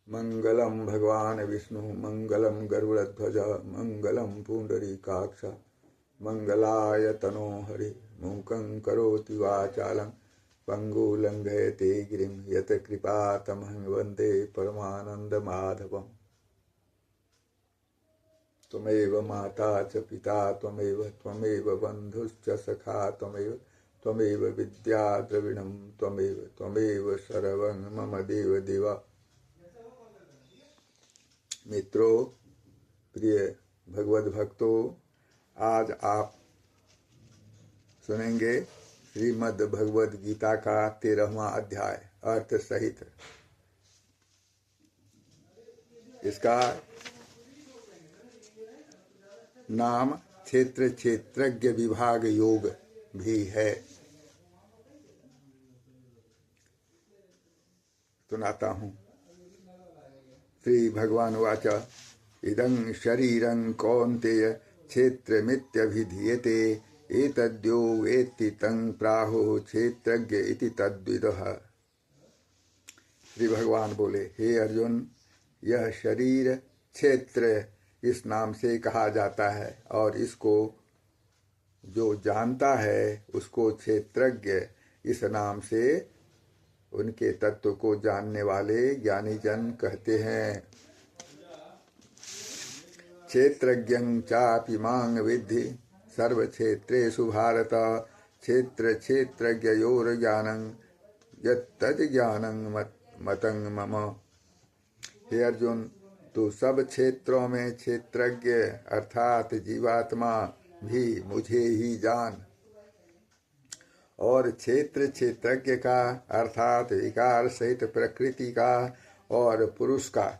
मंगलम भगवान विष्णु मंगलम गरुड़ध्वज मंगलम पुंडरीकाक्ष मंगलाय तनो हरि मूकं करोति वाचालं पंगुलंघयते गिरिं यत कृपातमहं वन्दे परमानन्दमाधवम्। त्वमेव माता च पिता त्वमेव बन्धुश्च सखा त्वमेव विद्या द्रविणं त्वमेव सर्वं मम देव देवा। मित्रों, प्रिय भगवद भक्तों, आज आप सुनेंगे श्रीमद् भगवद गीता का 13वां अध्याय अर्थ सहित। इसका नाम क्षेत्र क्षेत्रज्ञ विभाग योग भी है। सुनाता हूँ। श्री भगवान वाच इदं शरीरं कौन्तेय क्षेत्रमित्यभिधीयते एतद्यो वेत्ति तं प्राहुः क्षेत्रज्ञ इति तद्विदः। श्री भगवान बोले, हे अर्जुन, यह शरीर क्षेत्र इस नाम से कहा जाता है और इसको जो जानता है उसको क्षेत्रज्ञ इस नाम से उनके तत्व को जानने वाले ज्ञानी जन कहते हैं। क्षेत्रज्ञं चापि मां विद्धि सर्व क्षेत्रेषु भारत क्षेत्र क्षेत्रज्ञयोर ज्ञानं यत्तद् ज्ञानं मतं मम। हे अर्जुन, तू सब क्षेत्रों में क्षेत्रज्ञ अर्थात जीवात्मा भी मुझे ही जान, और क्षेत्र क्षेत्रज्ञ का अर्थात विकार सहित प्रकृति का और पुरुष का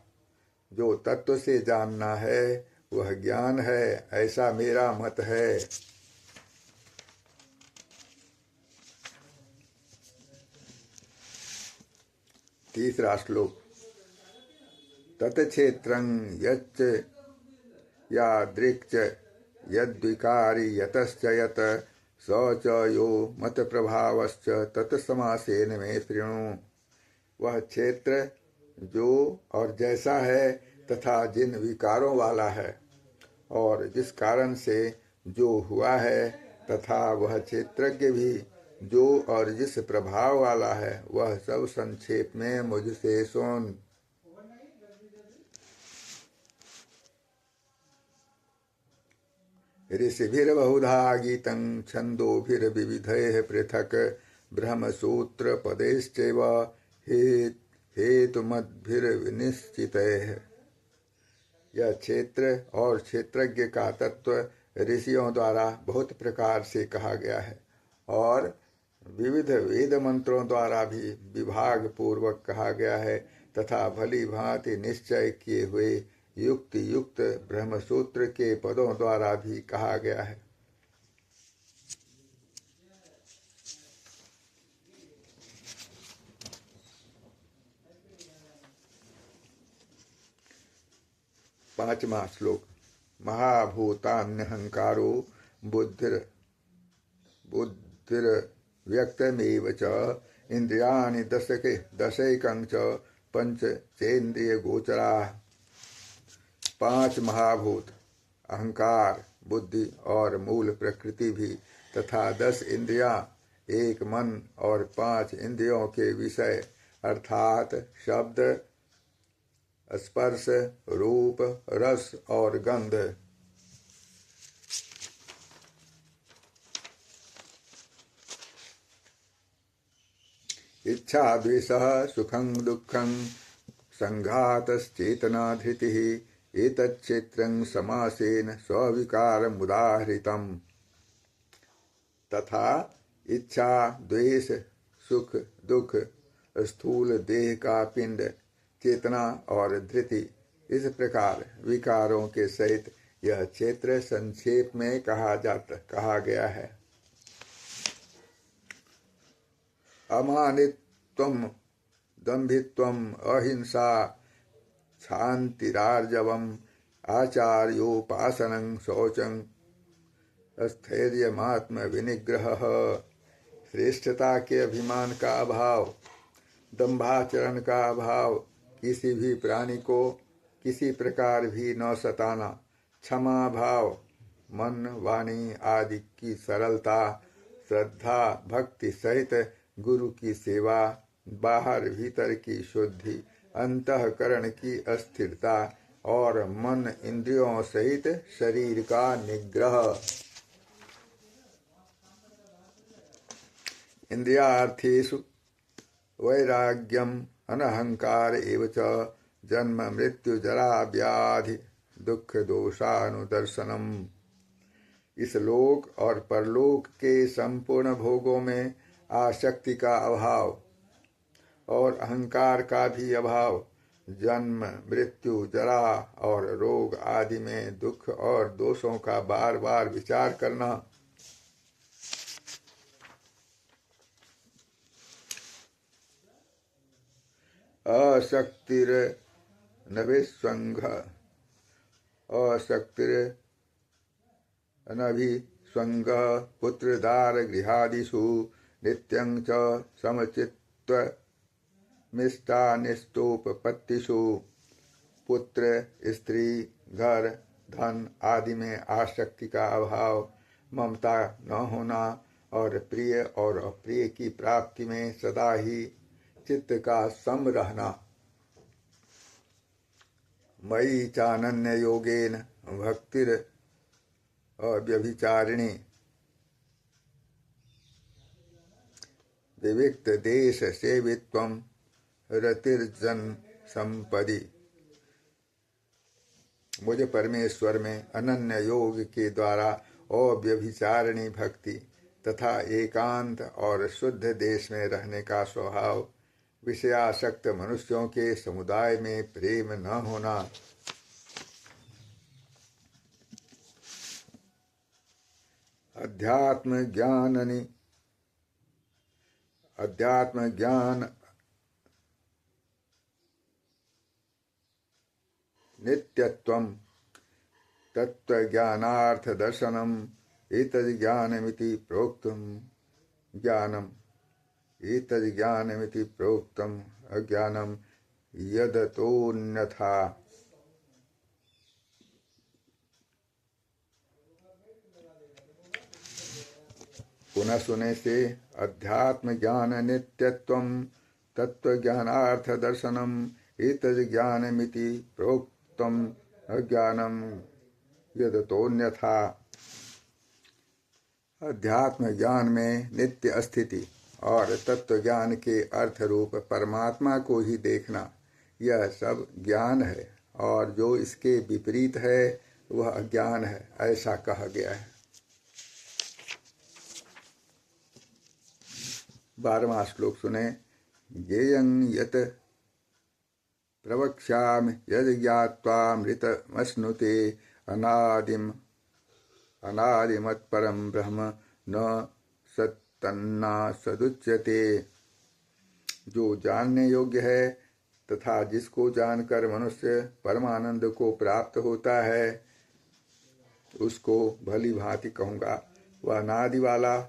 जो तत्व से जानना है वह ज्ञान है, ऐसा मेरा मत है। तीसरा श्लोक। तत्क्षेत्रं यच्च यादृक् च यद्विकारी यतश्च यत् स च यो मत प्रभावश्च तत्समासेन में शृणु। वह क्षेत्र जो और जैसा है तथा जिन विकारों वाला है और जिस कारण से जो हुआ है, तथा वह क्षेत्रज्ञ भी जो और जिस प्रभाव वाला है, वह सब संक्षेप में मुझसे सुन। ऋषिभिर्बहुधा गीतं छन्दोभिर्विविधैः पृथक् ब्रह्मसूत्र पदैश्चैव हेतुमद्भिर्निश्चितैः। यह क्षेत्र और क्षेत्रज्ञ का तत्व ऋषियों द्वारा बहुत प्रकार से कहा गया है और विविध वेद मंत्रों द्वारा भी विभाग पूर्वक कहा गया है तथा भली भांति निश्चय किए हुए युक्ति युक्त ब्रह्मसूत्र के पदों द्वारा भी कहा गया है। पांचवा श्लोक। महाभूतान्यहंकारो बुद्धिर्व्यक्तमेव च इंद्रियाणि दशैकं च पंचचेन्द्रिय गोचरा। 5 महाभूत अहंकार, बुद्धि और मूल प्रकृति भी तथा 10 इंद्रियां, 1 मन और 5 इंद्रियों के विषय अर्थात शब्द, स्पर्श, रूप, रस और गंध। इच्छा द्वेषः सुखं दुःखं संघातश्चेतना धृतिः एतच्क्षेत्रं समासेन स्विकारमुदाहृतम्। तथा इच्छा, द्वेष, सुख, दुख, स्थूल देह का पिंड, चेतना और धृति, इस प्रकार विकारों के सहित यह क्षेत्र संक्षेप में कहा गया है। अमानित्वम, दंभित्वम, अहिंसा, क्षान्तिरार्जवम, आचार्योपासनं, शौचं, स्थैर्यमात्म विनिग्रह, श्रेष्ठता के अभिमान का अभाव, दंभाचरण का अभाव, किसी भी प्राणी को किसी प्रकार भी न सताना, क्षमा भाव, मन वाणी आदि की सरलता, श्रद्धा भक्ति सहित गुरु की सेवा, बाहर भीतर की शुद्धि, अंतःकरण की अस्थिरता और मन इंद्रियों सहित शरीर का निग्रह। इंद्रियार्थेषु वैराग्यम अनहंकार एव च जन्म मृत्यु जरा व्याधि दुख दोषानुदर्शनम। इस लोक और परलोक के संपूर्ण भोगों में आसक्ति का अभाव और अहंकार का भी अभाव, जन्म मृत्यु जरा और रोग आदि में दुख और दोषों का बार बार विचार करना, अशक्तिर नभिस्वंग अनभिस्वंग पुत्रदार गृहादिषु नित्यं च समचित्त मिष्टानिष्टोपपत्तिषु। पुत्र स्त्री घर धन आदि में आसक्ति का अभाव, ममता न होना और प्रिय और अप्रिय की प्राप्ति में सदा ही चित्त का सम रहना। मयि चानन्य योगेन भक्तिर अव्यभिचारिणी विविक्त देश सेवित्वम रतिर्जन संपदि। मुझे परमेश्वर में अनन्य योग के द्वारा अव्यभिचारिणी भक्ति तथा एकांत और शुद्ध देश में रहने का स्वभाव, विषयासक्त मनुष्यों के समुदाय में प्रेम न होना, अध्यात्म ज्ञान नित्यत्वम तत्त्वज्ञानार्थ दर्शनम एतज्ज्ञानमिति प्रोक्तम ज्ञानम एतज्ज्ञानमिति प्रोक्तम अज्ञानम यदतोऽन्यथा। पुनः सुने से अध्यात्म ज्ञान नित्यत्वम तत्त्वज्ञानार्थ दर्शनम एतज्ज्ञानमिति प्रोक्तम अज्ञानम यदतोऽन्यथा। अध्यात्म ज्ञान में नित्य स्थिति और तत्व ज्ञान के अर्थ रूप परमात्मा को ही देखना, यह सब ज्ञान है, और जो इसके विपरीत है वह अज्ञान है, ऐसा कहा गया है। 12वां श्लोक सुने। ज्ञेयं यत् प्रवक्ष्यामि यद् ज्ञात्वामृतमश्नुते अनादिमत्परं ब्रह्म न सत्तन्ना सदुच्यते। जो जानने योग्य है तथा जिसको जानकर मनुष्य परमानंद को प्राप्त होता है, उसको भली भांति कहूँगा। वह अनादि वाला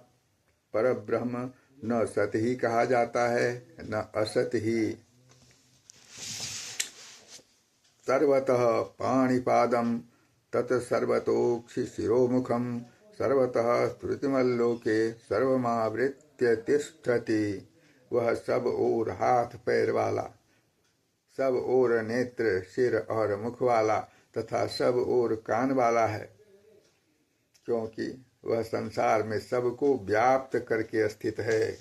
परब्रह्म न सत ही कहा जाता है न असत ही। सर्वतः पाणिपादं तत्सर्वतोक्षि शिरोमुखं सर्वतः स्तुतिमल्लोके सर्वमावृत्य तिष्ठति। वह सब ओर हाथ पैर वाला, सब ओर नेत्र सिर और मुख वाला तथा सब ओर कान वाला है, क्योंकि वह संसार में सबको व्याप्त करके स्थित है।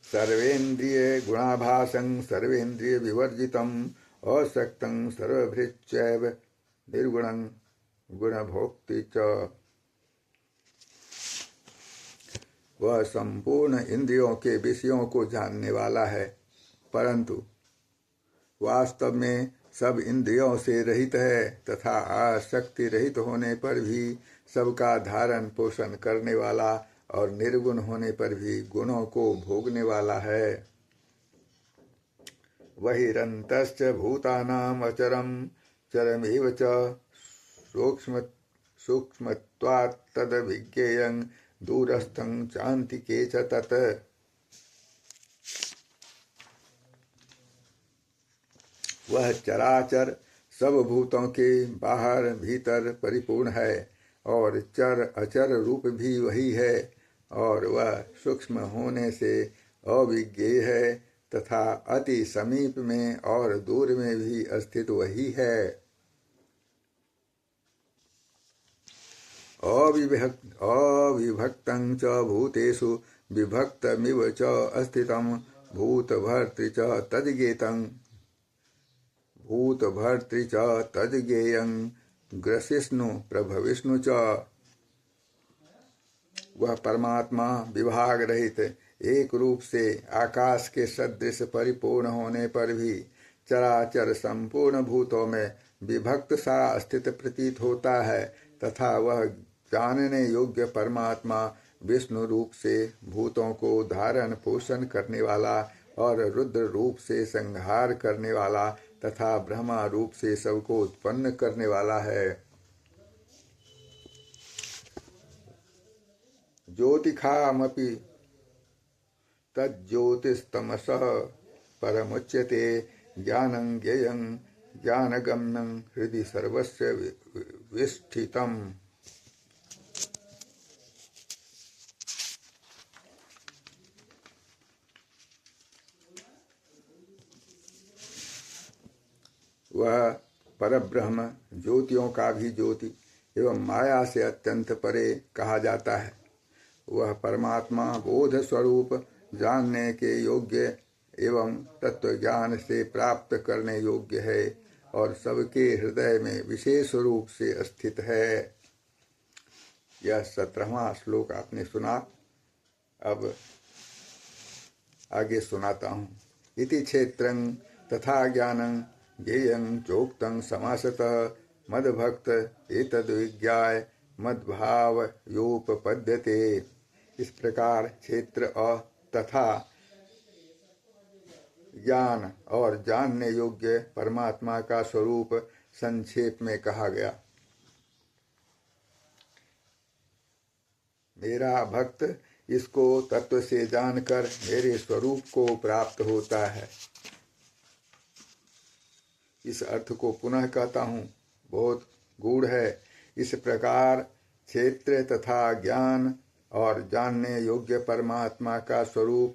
सर्वेन्द्रिय गुणाभासं सर्वेन्द्रिय विवर्जितं असक्तं सर्वभृच्चैव निर्गुणं गुणभोक्ति च। वह संपूर्ण इंद्रियों के विषयों को जानने वाला है, परंतु वास्तव में सब इंद्रियों से रहित है तथा आसक्ति रहित होने पर भी सबका धारण पोषण करने वाला और निर्गुण होने पर भी गुणों को भोगने वाला है। बहिरन्तश्च भूतानाम् अचरं चरमेव च सूक्ष्मत्वात् तद्विज्ञेयं दूरस्थं चान्तिके च तत्। वह चराचर सब भूतों के बाहर भीतर परिपूर्ण है और चर अचर रूप भी वही है और वह सूक्ष्म होने से अविज्ञेय है तथा अति समीप में और दूर में भी स्थित वही है। अविभक्तं च भूतेषु विभक्तमिव च अस्थितं भूतभर्तृ च तद्गेतं भूतभर्तृ च तद्गेयं ग्रसिष्णु प्रभविष्णु च। वह परमात्मा विभाग रहित एक रूप से आकाश के सदृश परिपूर्ण होने पर भी चराचर संपूर्ण भूतों में विभक्त सा स्थित प्रतीत होता है तथा वह जानने योग्य परमात्मा विष्णु रूप से भूतों को धारण पोषण करने वाला और रुद्र रूप से संहार करने वाला तथा ब्रह्मा रूप से सबको उत्पन्न करने वाला है। ज्योतिखामपि तज्ज्योतिस्तमसः परमुच्यते ज्ञानं ज्ञेयं ज्ञानगम्यं हृदि सर्वस्य विष्ठितम्। वह परब्रह्म ज्योतियों का भी ज्योति एवं माया से अत्यंत परे कहा जाता है। वह परमात्मा बोध स्वरूप जानने के योग्य एवं तत्व ज्ञान से प्राप्त करने योग्य है और सबके हृदय में विशेष रूप से स्थित है। यह 17वां श्लोक आपने सुना। अब आगे सुनाता हूँ। इति क्षेत्रं तथा ज्ञानं ज्ञेयं चोक्तं समासतः मद्भक्त एतद्विज्ञाय मद्भावयोपपद्यते। इस प्रकार क्षेत्र तथा ज्ञान और जानने योग्य परमात्मा का स्वरूप संक्षेप में कहा गया। मेरा भक्त इसको तत्व से जानकर मेरे स्वरूप को प्राप्त होता है। इस अर्थ को पुनः कहता हूँ, बहुत गूढ़ है। इस प्रकार क्षेत्र तथा ज्ञान और जानने योग्य परमात्मा का स्वरूप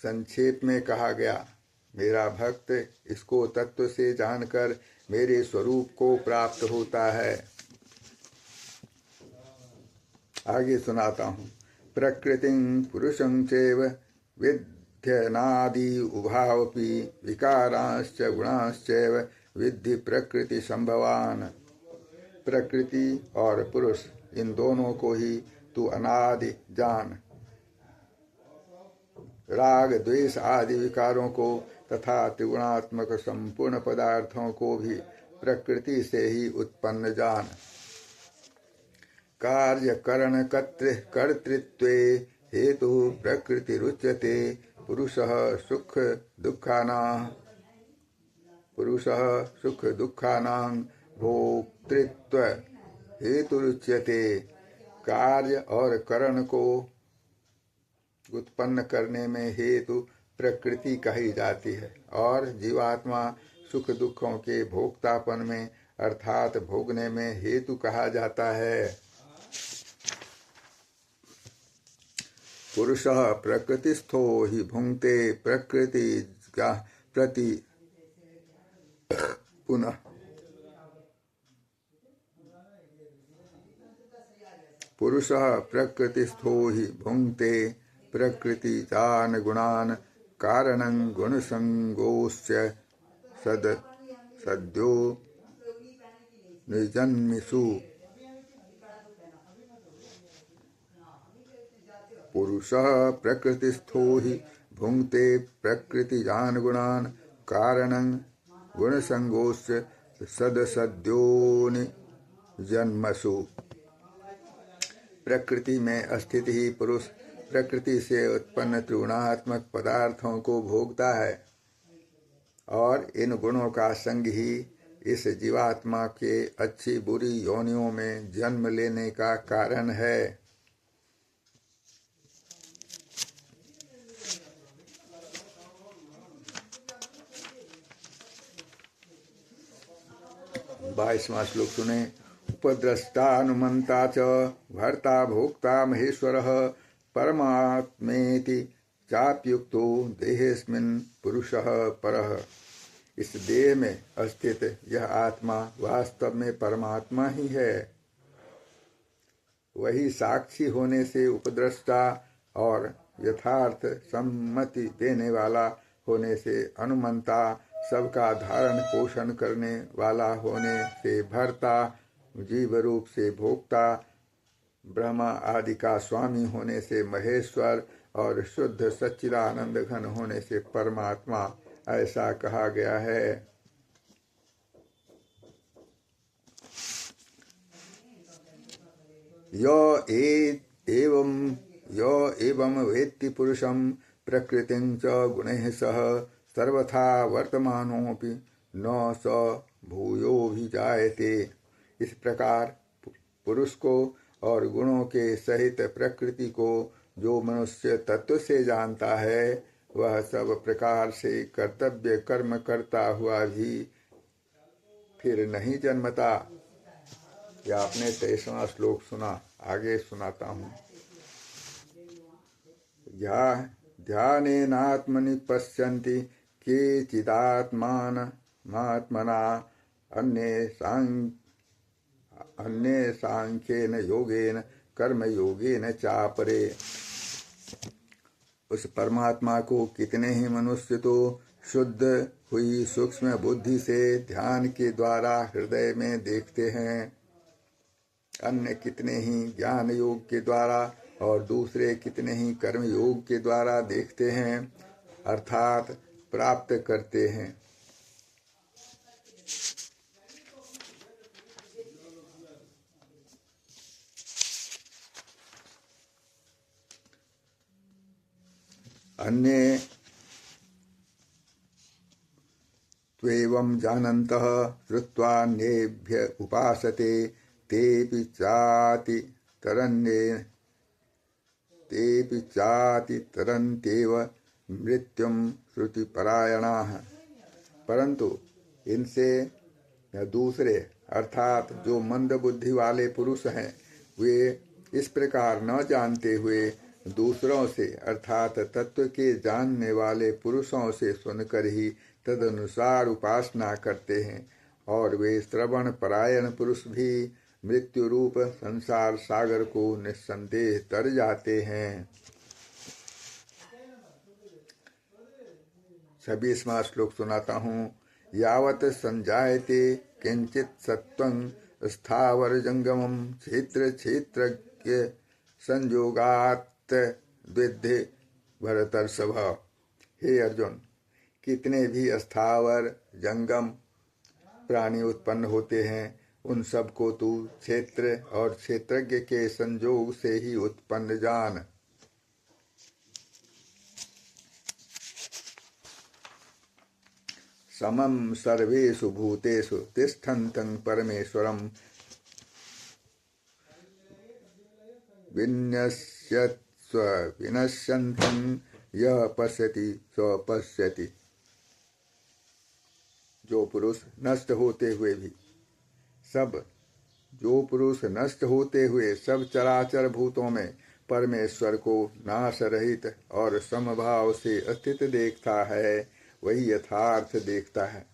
संक्षेप में कहा गया। मेरा भक्त इसको तत्व से जानकर मेरे स्वरूप को प्राप्त होता है। आगे सुनाता हूँ। प्रकृतिं पुरुषं चैव विध्यनादि उभावपि विकारांश्च गुणांश्चैव विद्धि प्रकृति संभवान। प्रकृति और पुरुष इन दोनों को ही तू अनादि जान। राग द्वेष आदि विकारों को तथा त्रिगुणात्मक संपूर्ण पदार्थों को भी प्रकृति से ही उत्पन्न जान। कार्य करण कर्तृत्वे हेतु प्रकृति रुच्यते। पुरुषः सुख दुःखानां भोक्तृत्व हेतु रुच्यते। कार्य और करण को उत्पन्न करने में हेतु प्रकृति कही जाती है और जीवात्मा सुख दुखों के भोक्तापन में अर्थात भोगने में हेतु कहा जाता है। पुरुषः प्रकृतिस्थो हि भुंक्ते प्रकृति प्रति पुनः। पुरुषः प्रकृतिस्थो हि भुंक्ते प्रकृति जान गुणान कारणं गुणसंगोस्य सद्यो निजन्मिषु। पुरुषः प्रकृतिस्थो हि भुंक्ते प्रकृति जान गुणान कारणं गुणसंगोस्य सद्यो निजन्मसु। प्रकृति में स्थित ही पुरुष प्रकृति से उत्पन्न त्रिगुणात्मक पदार्थों को भोगता है और इन गुणों का संग ही इस जीवात्मा के अच्छी बुरी योनियों में जन्म लेने का कारण है। 22वां श्लोक सुने। उपद्रष्टानुमंता च भर्ता भोक्ता महेश्वरः परमात्मेति चाप्युक्तो देहेस्मिन् पुरुषः परः। इस देह में स्थित यह आत्मा वास्तव में परमात्मा ही है। वही साक्षी होने से उपद्रष्टा और यथार्थ सम्मति देने वाला होने से अनुमंता, सबका धारण पोषण करने वाला होने से भर्ता, जीव रूप से भोक्ता, ब्रह्मा आदि का स्वामी होने से महेश्वर और शुद्ध सच्चिदानंद घन होने से परमात्मा ऐसा कहा गया है। यो एवं वेत्ति पुरुषं प्रकृतिं च गुणैः सह सर्वथा वर्तमानोऽपि न स भूयोऽभिजायते। इस प्रकार पुरुष को और गुणों के सहित प्रकृति को जो मनुष्य तत्व से जानता है, वह सब प्रकार से कर्तव्य कर्म करता हुआ भी फिर नहीं जन्मता। यह आपने 23वां श्लोक सुना। आगे सुनाता हूँ। ध्यानेनात्मनि पश्यन्ति केचिदात्मानमात्मना अन्ये सांख्येन योगेन कर्म योगेन चापरे। उस परमात्मा को कितने ही मनुष्य तो शुद्ध हुई सूक्ष्म बुद्धि से ध्यान के द्वारा हृदय में देखते हैं, अन्य कितने ही ज्ञान योग के द्वारा और दूसरे कितने ही कर्म योग के द्वारा देखते हैं, अर्थात प्राप्त करते हैं। अन्ये त्वेवं जानन्तः श्रुत्वान्येभ्य उपासते तेऽपि चाति तरन्त्येव मृत्युं श्रुतिपरायणाः। परंतु इनसे दूसरे अर्थात जो मंद बुद्धि वाले पुरुष हैं, वे इस प्रकार न जानते हुए दूसरों से अर्थात तत्व के जानने वाले पुरुषों से सुनकर ही तदनुसार उपासना करते हैं, और वे श्रवण परायण पुरुष भी मृत्यु रूप संसार सागर को निस्संदेह तर जाते हैं। 26वां श्लोक सुनाता हूँ। यावत् संजायते किंचित सत्वं स्थावर जंगमं क्षेत्र क्षेत्रज्ञ संयोगात् द्विद्धि भरतर्षभ। हे अर्जुन, कितने भी स्थावर जंगम प्राणी उत्पन्न होते हैं, उन सब को तू क्षेत्र और क्षेत्रज्ञ के संयोग से ही उत्पन्न जान। समं सर्वेषु भूतेषु तिष्ठन्तं परमेश्वरं विनश्यन्तं यः पश्यति स पश्यति। जो पुरुष नष्ट होते हुए सब चराचर भूतों में परमेश्वर को नाश रहित और समभाव से स्थित देखता है, वही यथार्थ देखता है।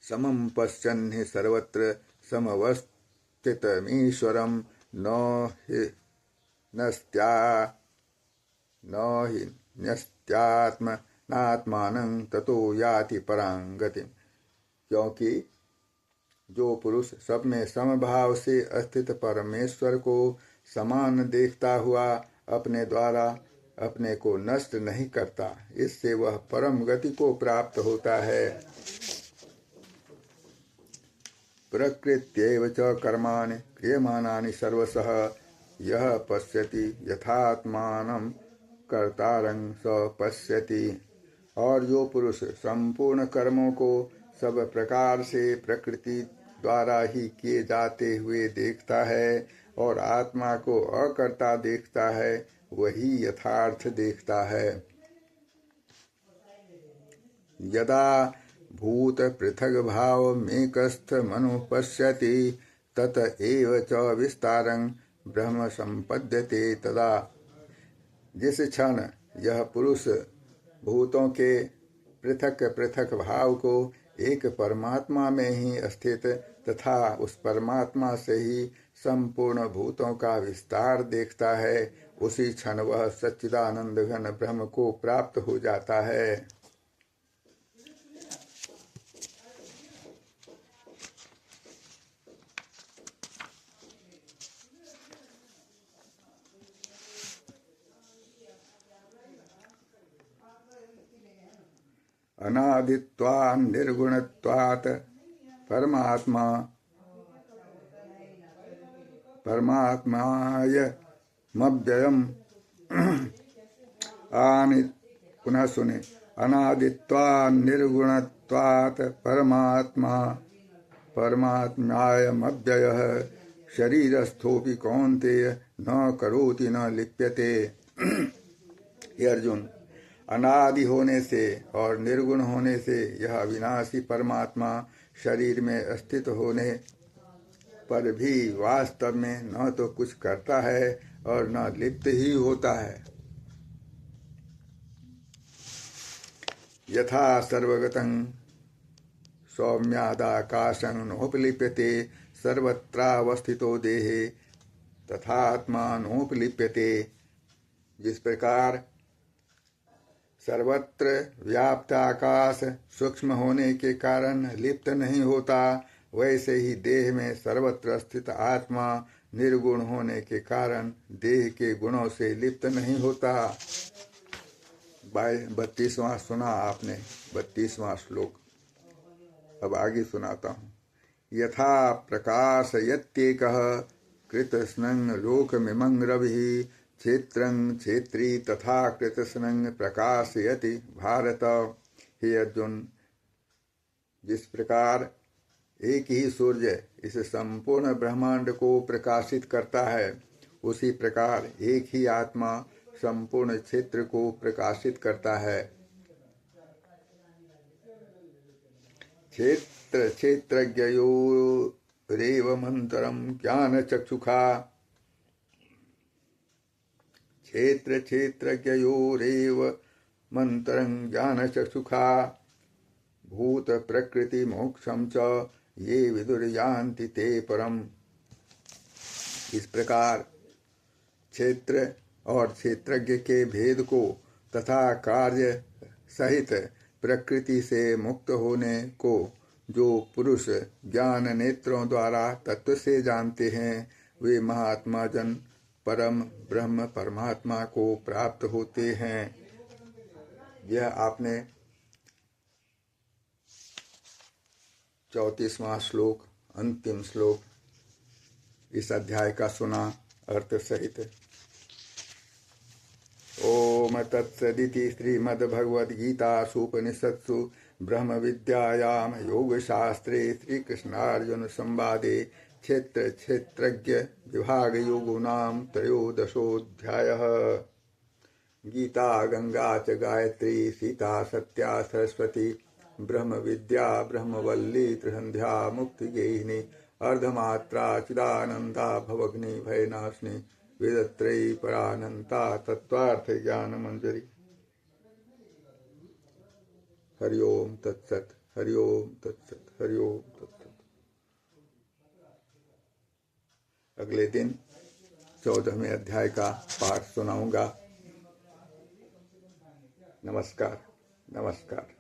समं पश्यन् हि सर्वत्र समवस्थितमीश्वरं न हि न्यस्त्यात्मनात्मानं ततो याति परां गतिम्। क्योंकि जो पुरुष सब में समभाव से स्थित परमेश्वर को समान देखता हुआ अपने द्वारा अपने को नष्ट नहीं करता, इससे वह परम गति को प्राप्त होता है। प्रकृत्यैव च कर्माणि क्रियमाणानि सर्वशः यः पश्यति यथात्मानं कर्तारं स पश्यति। और जो पुरुष संपूर्ण कर्मों को सब प्रकार से प्रकृति द्वारा ही किए जाते हुए देखता है और आत्मा को अकर्ता देखता है, वही यथार्थ देखता है। यदा भूत पृथग भाव मेकस्थ मनु पश्यति तत एव च विस्तारं ब्रह्म संपद्यते तदा। जिस क्षण यह पुरुष भूतों के पृथक पृथक भाव को एक परमात्मा में ही स्थित तथा उस परमात्मा से ही संपूर्ण भूतों का विस्तार देखता है, उसी क्षण वह सच्चिदानंद घन ब्रह्म को प्राप्त हो जाता है। अनादित्वात् निर्गुणत्वात् परमात्मायमव्ययम् पुनः सुने। अनादित्वात् निर्गुणत्वात् परमात्मायमव्ययः शरीरस्थोऽपि कौन्तेय न करोति न लिप्यते। हे अर्जुन, अनादि होने से और निर्गुण होने से यह अविनाशी परमात्मा शरीर में स्थित होने पर भी वास्तव में न तो कुछ करता है और न लिप्त ही होता है। यथा सर्वगतं सौम्यादाकाशं नोपलिप्यते सर्वत्रावस्थितो देहे तथात्मा नोपलिप्यते। जिस प्रकार सर्वत्र व्याप्त आकाश सूक्ष्म होने के कारण लिप्त नहीं होता, वैसे ही देह में सर्वत्र स्थित आत्मा निर्गुण होने के कारण देह के गुणों से लिप्त नहीं होता। 32वां सुना आपने, 32वां श्लोक। अब आगे सुनाता हूँ। यथा प्रकाशयत्येकः कृतस्नं लोकमिमं रविः क्षेत्रं क्षेत्री तथा कृतस्नं प्रकाशयति भारत। हे अर्जुन, जिस प्रकार एक ही सूर्य इस संपूर्ण ब्रह्मांड को प्रकाशित करता है, उसी प्रकार एक ही आत्मा संपूर्ण क्षेत्र को प्रकाशित करता है। क्षेत्र क्षेत्रज्ञयोरेव मंतरं ज्ञानचक्षुषा क्षेत्र क्षेत्रज्ञयोरेव मंतरं ज्ञानचक्षुषा भूत प्रकृति मोक्षं च ये विदुर्यान्ति ते परम। इस प्रकार क्षेत्र और क्षेत्रज्ञ के भेद को तथा कार्य सहित प्रकृति से मुक्त होने को जो पुरुष ज्ञान नेत्रों द्वारा तत्व से जानते हैं, वे महात्मा जन परम ब्रह्म परमात्मा को प्राप्त होते हैं। यह आपने 34वां श्लोक, अंतिम श्लोक इस अध्याय का सुना अर्थ सहित। ओम तत्सदिति श्रीमद्भगवद्गीतासु उपनिषत्सु ब्रह्म विद्यायां योगशास्त्रे श्रीकृष्णार्जुन संवादे क्षेत्र क्षेत्रज्ञ विभाग योगो नाम त्रयोदशोऽध्यायः। गीता गंगा च गायत्री सीता सत्या सरस्वती ब्रह्म विद्या ब्रह्मवल्ली त्रिसंध्या मुक्ति गेहिनी अर्धमात्रा चिदानंदा भवग्नि भयनाशिनी वेदत्रयी परानंता तत्वार्थ ज्ञान मंजरी। हरि ओम तत्सत, हरि ओम तत्सत, हरि ओम तत्सत। अगले दिन 14वें अध्याय का पाठ सुनाऊंगा। नमस्कार, नमस्कार।